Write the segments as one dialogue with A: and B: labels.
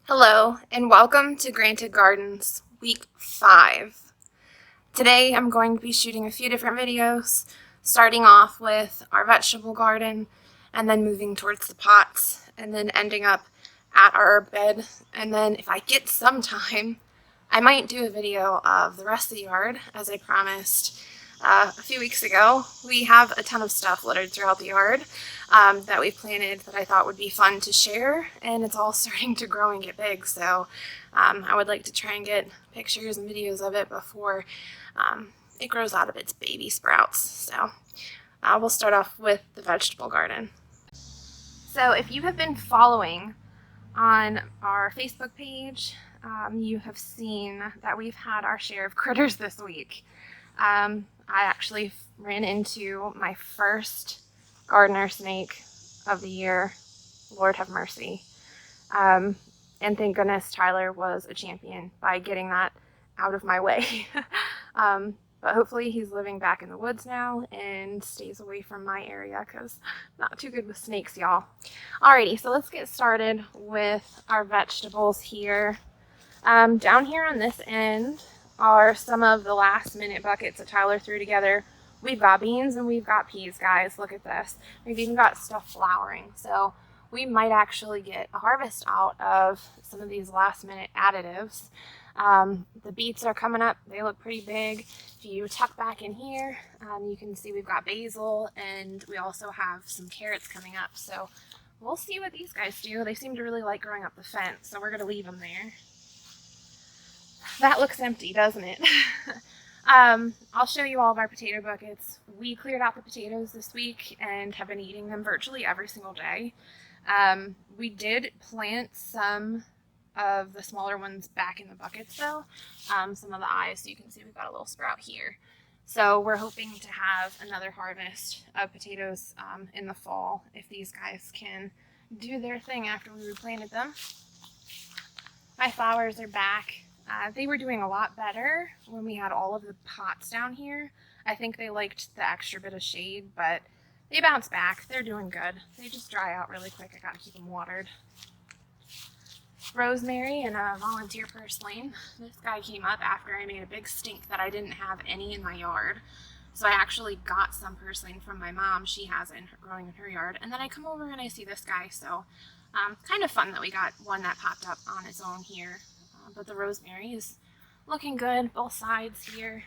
A: Hello, and welcome to Granted Gardens Week 5. Today I'm going to be shooting a few different videos, starting off with our vegetable garden, and then moving towards the pots, and then ending up at our herb bed. And then if I get some time, I might do a video of the rest of the yard, as I promised a few weeks ago. We have a ton of stuff littered throughout the yard that we've planted that I thought would be fun to share, and it's all starting to grow and get big, so I would like to try and get pictures and videos of it before it grows out of its baby sprouts. So we'll start off with the vegetable garden. So if you have been following on our Facebook page, you have seen that we've had our share of critters this week. I actually ran into my first gardener snake of the year. Lord have mercy. And thank goodness Tyler was a champion by getting that out of my way. But hopefully he's living back in the woods now and stays away from my area, because I'm not too good with snakes, y'all. Alrighty, so let's get started with our vegetables here. Down here on this end are some of the last minute buckets that Tyler threw together. We've got beans and we've got peas, guys. Look at this. We've even got stuff flowering. So we might actually get a harvest out of some of these last minute additives. The beets are coming up. They look pretty big. If you tuck back in here, you can see we've got basil, and we also have some carrots coming up. So we'll see what these guys do. They seem to really like growing up the fence, so we're going to leave them there. That looks empty, doesn't it? I'll show you all of our potato buckets. We cleared out the potatoes this week and have been eating them virtually every single day. We did plant some of the smaller ones back in the buckets though, some of the eyes, so you can see we've got a little sprout here. So we're hoping to have another harvest of potatoes in the fall if these guys can do their thing after we replanted them. My flowers are back. They were doing a lot better when we had all of the pots down here. I think they liked the extra bit of shade, but they bounce back. They're doing good. They just dry out really quick. I gotta keep them watered. Rosemary and a volunteer purslane. This guy came up after I made a big stink that I didn't have any in my yard. So I actually got some purslane from my mom. She has it growing in her yard. And then I come over and I see this guy. So kind of fun that we got one that popped up on its own here. But the rosemary is looking good, both sides here.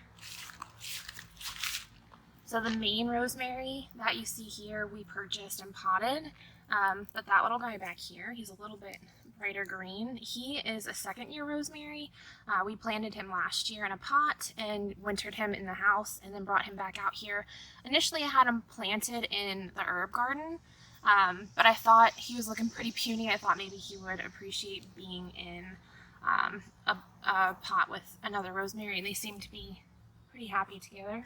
A: So the main rosemary that you see here, we purchased and potted. But that little guy back here, he's a little bit brighter green. He is a second-year rosemary. We planted him last year in a pot and wintered him in the house and then brought him back out here. Initially, I had him planted in the herb garden, but I thought he was looking pretty puny. I thought maybe he would appreciate being in a pot with another rosemary, and they seem to be pretty happy together.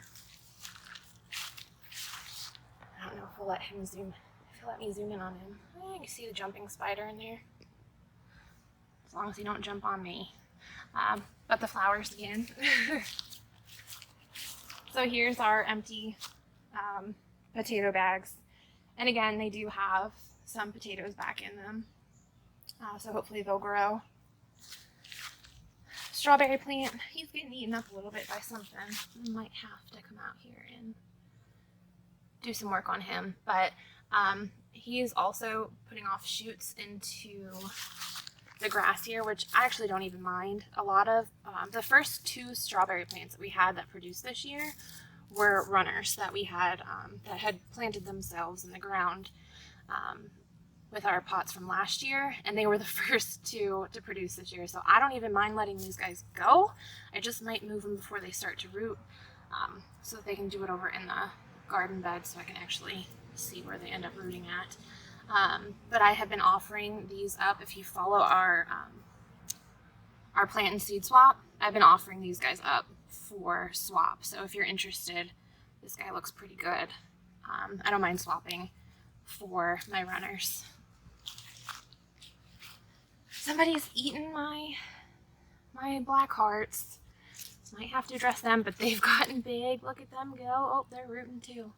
A: I don't know if we'll let him zoom. If he'll let me zoom in on him. You can see the jumping spider in there. As long as he don't jump on me. But the flowers again. So here's our empty potato bags. And again, they do have some potatoes back in them. So hopefully they'll grow. Strawberry plant, he's getting eaten up a little bit by something. Might have to come out here and do some work on him. But he's also putting off shoots into the grass here, which I actually don't even mind. A lot of the first 2 strawberry plants that we had that produced this year were runners that we had that had planted themselves in the ground with our pots from last year, and they were the first 2 to produce this year. So I don't even mind letting these guys go. I just might move them before they start to root so that they can do it over in the garden bed so I can actually see where they end up rooting at. But I have been offering these up. If you follow our plant and seed swap, I've been offering these guys up for swap. So if you're interested, this guy looks pretty good. I don't mind swapping for my runners. Somebody's eaten my black hearts. So might have to address them, but they've gotten big. Look at them go. Oh, they're rooting too.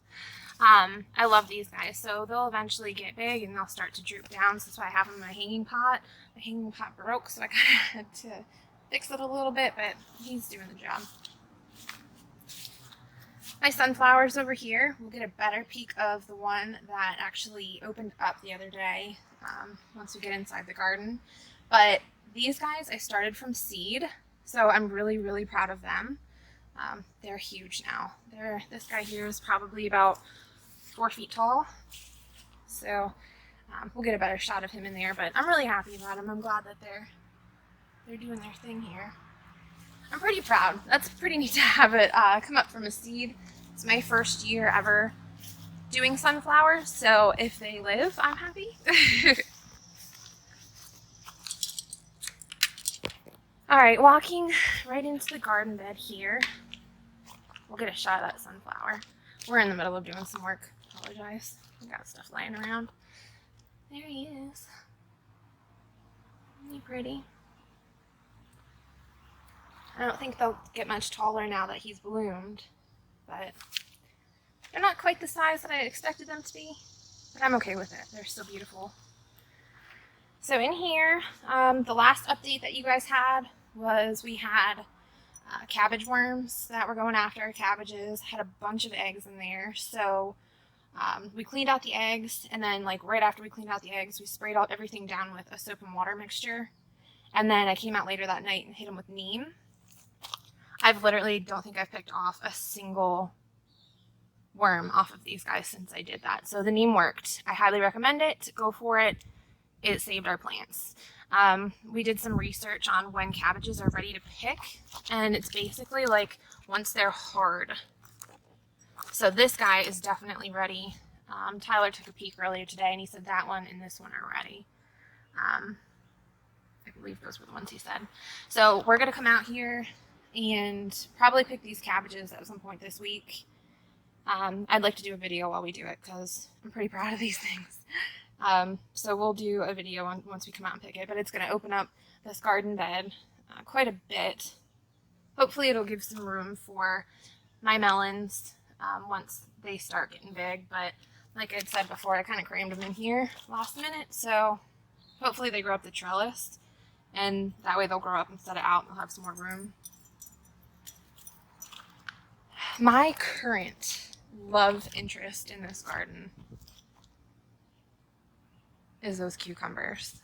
A: I love these guys. So they'll eventually get big and they'll start to droop down. So that's why I have them in my hanging pot. My hanging pot broke, so I kind of had to fix it a little bit, but he's doing the job. My sunflowers over here, we'll get a better peek of the one that actually opened up the other day once we get inside the garden. But these guys I started from seed, so I'm really, really proud of them. They're huge now. This guy here is probably about 4 feet tall, so we'll get a better shot of him in there, but I'm really happy about him. I'm glad that they're doing their thing here. I'm pretty proud. That's pretty neat to have it come up from a seed. It's my first year ever doing sunflowers, so if they live, I'm happy. Alright, walking right into the garden bed here. We'll get a shot of that sunflower. We're in the middle of doing some work. Apologize. We got stuff laying around. There he is. Isn't he pretty? I don't think they'll get much taller now that he's bloomed, but they're not quite the size that I expected them to be, but I'm okay with it. They're still beautiful. So in here, the last update that you guys had was we had cabbage worms that were going after our cabbages, had a bunch of eggs in there. So we cleaned out the eggs, and then like right after we cleaned out the eggs, we sprayed everything down with a soap and water mixture. And then I came out later that night and hit them with neem. I've literally don't think I've picked off a single worm off of these guys since I did that. So the neem worked. I highly recommend it. Go for it. It saved our plants. We did some research on when cabbages are ready to pick, and it's basically like once they're hard. So this guy is definitely ready. Tyler took a peek earlier today and he said that one and this one are ready. I believe those were the ones he said. So we're going to come out here and probably pick these cabbages at some point this week. I'd like to do a video while we do it because I'm pretty proud of these things. So we'll do a video once we come out and pick it, but it's going to open up this garden bed quite a bit. Hopefully it'll give some room for my melons once they start getting big, but like I'd said before, I kind of crammed them in here last minute, so hopefully they grow up the trellis, and that way they'll grow up instead of out and they'll have some more room. My current love interest in this garden is those cucumbers.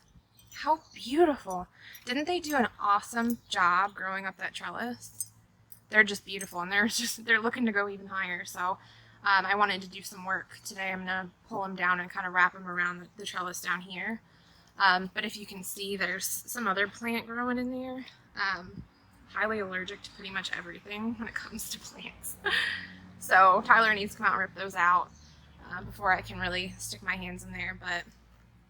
A: How beautiful. Didn't they do an awesome job growing up that trellis? They're just beautiful, and they're looking to go even higher. So I wanted to do some work today. I'm gonna pull them down and kind of wrap them around the trellis down here. But if you can see, there's some other plant growing in there. Highly allergic to pretty much everything when it comes to plants. So Tyler needs to come out and rip those out before I can really stick my hands in there. But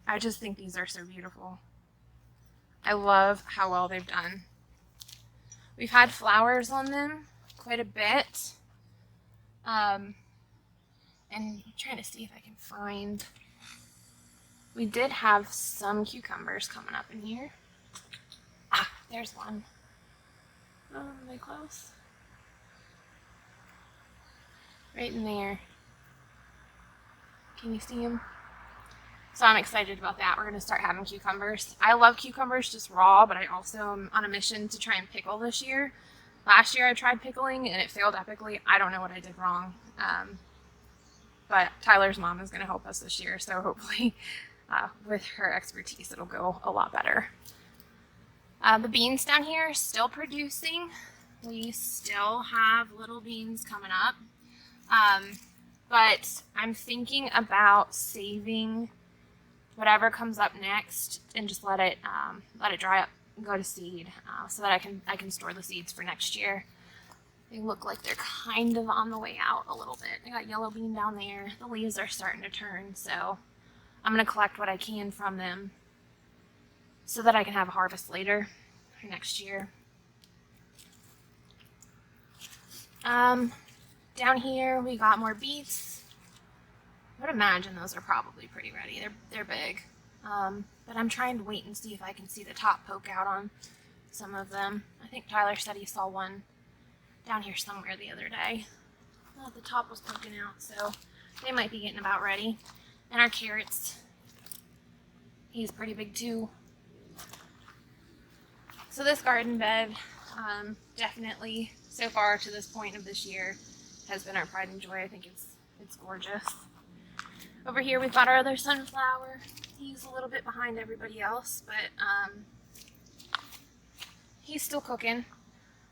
A: I just think these are so beautiful. I love how well they've done. We've had flowers on them quite a bit. And I'm trying to see if I can find. We did have some cucumbers coming up in here. Ah, there's one. Oh, are they close? Right in there. Can you see them? So I'm excited about that. We're going to start having cucumbers. I love cucumbers just raw, but I also am on a mission to try and pickle this year. Last year I tried pickling and it failed epically. I don't know what I did wrong. But Tyler's mom is going to help us this year, so hopefully with her expertise it'll go a lot better. The beans down here are still producing. We still have little beans coming up. But I'm thinking about saving whatever comes up next and just let it dry up and go to seed so that I can store the seeds for next year. They look like they're kind of on the way out a little bit. I got yellow bean down there. The leaves are starting to turn, so I'm going to collect what I can from them so that I can have a harvest later for next year. Down here we got more beets. I would imagine those are probably pretty ready. They're big. But I'm trying to wait and see if I can see the top poke out on some of them. I think Tyler said he saw one down here somewhere the other day. Well, the top was poking out, so they might be getting about ready. And our carrots, he's pretty big too. So this garden bed, definitely so far to this point of this year, has been our pride and joy. I think it's gorgeous. Over here we've got our other sunflower. He's a little bit behind everybody else, but he's still cooking.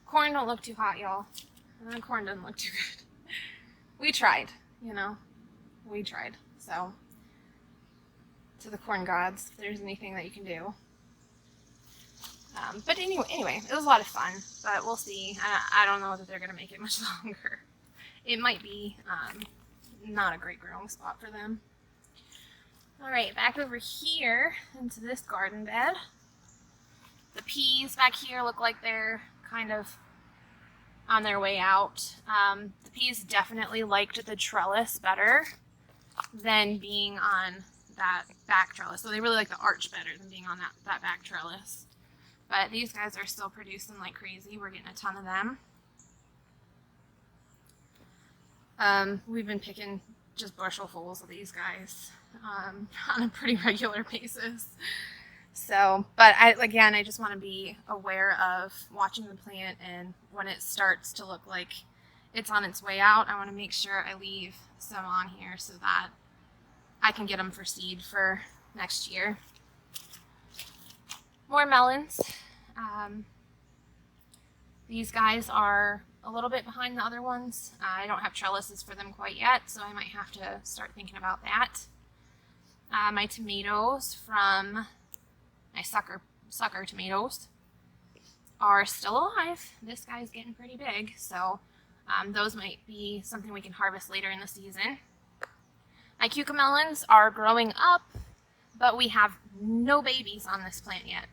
A: Corn don't look too hot, y'all. Corn doesn't look too good. We tried, you know. We tried. So, to the corn gods, if there's anything that you can do. But anyway, it was a lot of fun. But we'll see. I don't know that they're going to make it much longer. It might be not a great growing spot for them. Alright, back over here into this garden bed. The peas back here look like they're kind of on their way out. The peas definitely liked the trellis better than being on that back trellis. So they really like the arch better than being on that back trellis. But these guys are still producing like crazy. We're getting a ton of them. We've been picking just bushelfuls of these guys on a pretty regular basis. So, but I just want to be aware of watching the plant, and when it starts to look like it's on its way out, I want to make sure I leave some on here so that I can get them for seed for next year. More melons. These guys are a little bit behind the other ones. I don't have trellises for them quite yet, so I might have to start thinking about that. My tomatoes from my sucker tomatoes are still alive. This guy's getting pretty big, so those might be something we can harvest later in the season. My cucamelons are growing up, but we have no babies on this plant yet.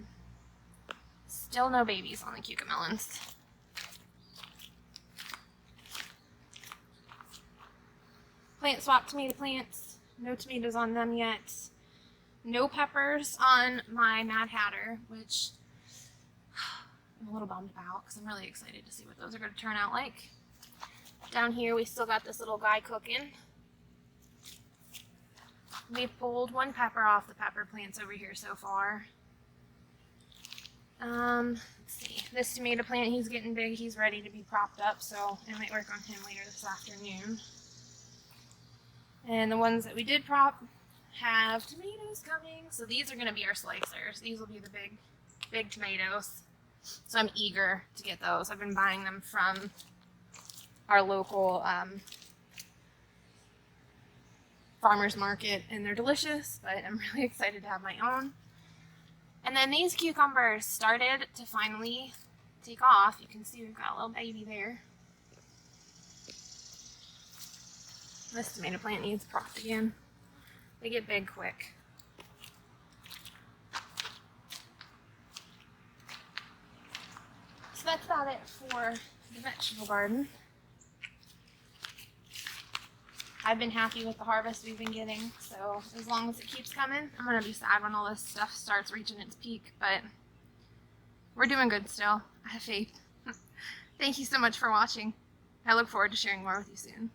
A: Still no babies on the cucamelons. Plant swap tomato plants. No tomatoes on them yet. No peppers on my Mad Hatter, which I'm a little bummed about because I'm really excited to see what those are going to turn out like. Down here we still got this little guy cooking. We pulled one pepper off the pepper plants over here so far. Let's see. This tomato plant, he's getting big. He's ready to be propped up, so I might work on him later this afternoon. And the ones that we did prop have tomatoes coming. So these are going to be our slicers. These will be the big tomatoes. So I'm eager to get those. I've been buying them from our local farmer's market, and they're delicious, but I'm really excited to have my own. And then these cucumbers started to finally take off. You can see we've got a little baby there. This tomato plant needs propped again. They get big quick. So that's about it for the vegetable garden. I've been happy with the harvest we've been getting, so as long as it keeps coming, I'm going to be sad when all this stuff starts reaching its peak, but we're doing good still. I have faith. Thank you so much for watching. I look forward to sharing more with you soon.